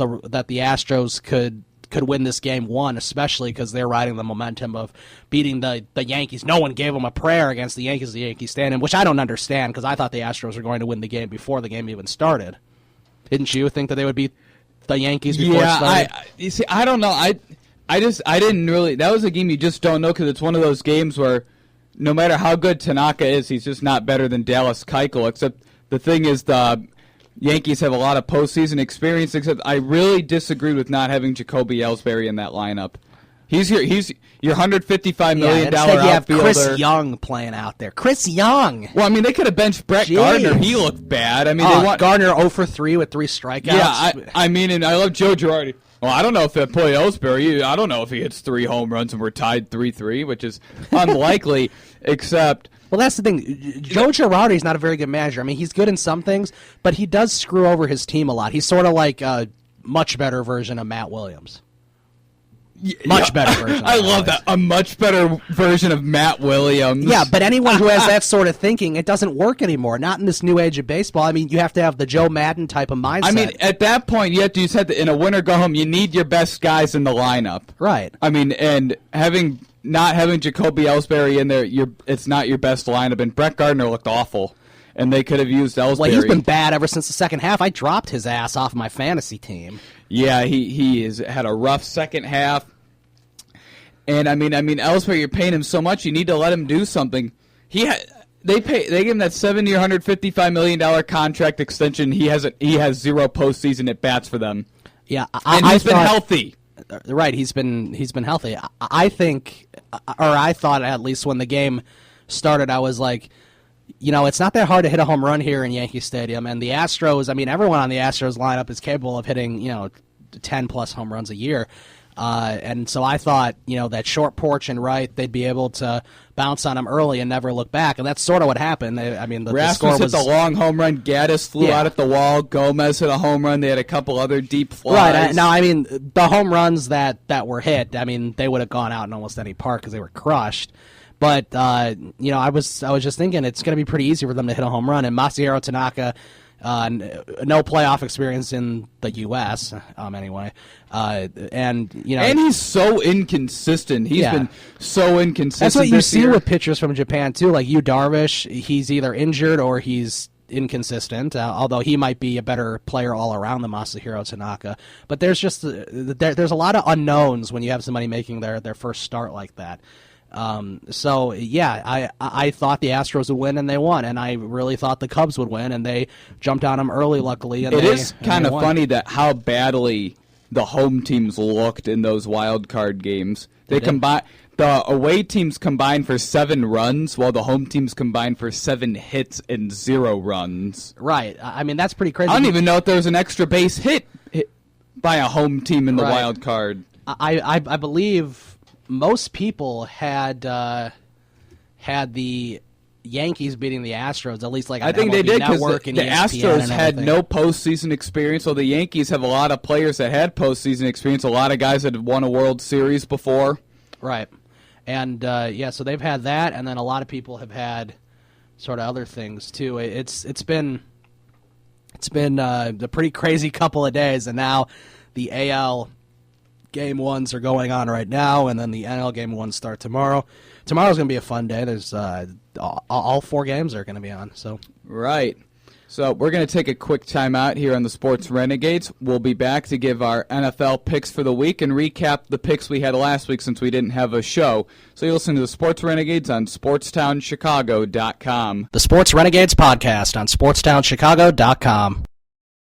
the Astros could win this game one, especially because they're riding the momentum of beating the Yankees. No one gave them a prayer against the Yankees, the Yankee stand-in, which I don't understand because I thought the Astros were going to win the game before the game even started. Didn't you think that they would beat the Yankees before it started? You see, I don't know. I didn't really. That was a game you just don't know because it's one of those games where no matter how good Tanaka is, he's just not better than Dallas Keuchel. Except the thing is the Yankees have a lot of postseason experience, except I really disagreed with not having Jacoby Ellsbury in that lineup. He's your $155 million outfielder. You have Chris Young playing out there. Chris Young. Well, I mean, they could have benched Brett Gardner. He looked bad. I mean, Gardner 0 for 3 with 3 strikeouts. Yeah, I mean, and I love Joe Girardi. Well, I don't know if they play Ellsbury. I don't know if he hits 3 home runs and we're tied 3-3, which is unlikely, except... Well, that's the thing. Joe Girardi is not a very good manager. I mean, he's good in some things, but he does screw over his team a lot. He's sort of like a much better version of Matt Williams. Much better version. I love that. A much better version of Matt Williams. Yeah, but anyone who has that sort of thinking, it doesn't work anymore. Not in this new age of baseball. I mean, you have to have the Joe Madden type of mindset. I mean, at that point, you have to say that in a win or go home, you need your best guys in the lineup. Right. I mean, and not having Jacoby Ellsbury in there, it's not your best lineup. And Brett Gardner looked awful, and they could have used Ellsbury. Well, he's been bad ever since the second half. I dropped his ass off my fantasy team. Yeah, he has had a rough second half. And I mean, Ellsbury, you're paying him so much, you need to let him do something. They gave him that 7-year, $155 million contract extension. He has 0 postseason at bats for them. Yeah, and he's been healthy. Right, he's been healthy. I think, or I thought at least when the game started, I was like, it's not that hard to hit a home run here in Yankee Stadium. And the Astros, I mean, everyone on the Astros lineup is capable of hitting 10+ home runs a year. And so I thought, that short porch and right, they'd be able to bounce on him early and never look back. And that's sort of what happened. The score was hit the long home run. Gaddis flew out at the wall. Gomez hit a home run. They had a couple other deep flies. Right. Now, I mean, the home runs that were hit, I mean, they would have gone out in almost any park because they were crushed. But, I was just thinking it's going to be pretty easy for them to hit a home run. And Masahiro Tanaka, no playoff experience in the U.S. Anyway, and he's so inconsistent. He's been so inconsistent. That's what you see with pitchers from Japan too. Like Yu Darvish, he's either injured or he's inconsistent. Although he might be a better player all around than Masahiro Tanaka. But there's just there's a lot of unknowns when you have somebody making their first start like that. So yeah, I thought the Astros would win and they won, and I really thought the Cubs would win and they jumped on them early, luckily. And it is kind of funny that how badly the home teams looked in those wild card games. The away teams combined for 7 runs, while the home teams combined for 7 hits and 0 runs. Right. I mean, that's pretty crazy. I don't even know if there was an extra base hit by a home team in the wild card. I believe most people had the Yankees beating the Astros, at least like I think they did because the ESPN Astros had no postseason experience, so the Yankees have a lot of players that had postseason experience, a lot of guys that had won a World Series before. Right. And, so they've had that, and then a lot of people have had sort of other things, too. It's been a pretty crazy couple of days, and now the AL Game 1s are going on right now, and then the NL Game 1s start tomorrow. Tomorrow's going to be a fun day. There's all 4 games are going to be on. So right. So we're going to take a quick time out here on the Sports Renegades. We'll be back to give our NFL picks for the week and recap the picks we had last week since we didn't have a show. So you listen to the Sports Renegades on SportsTownChicago.com. The Sports Renegades podcast on SportsTownChicago.com.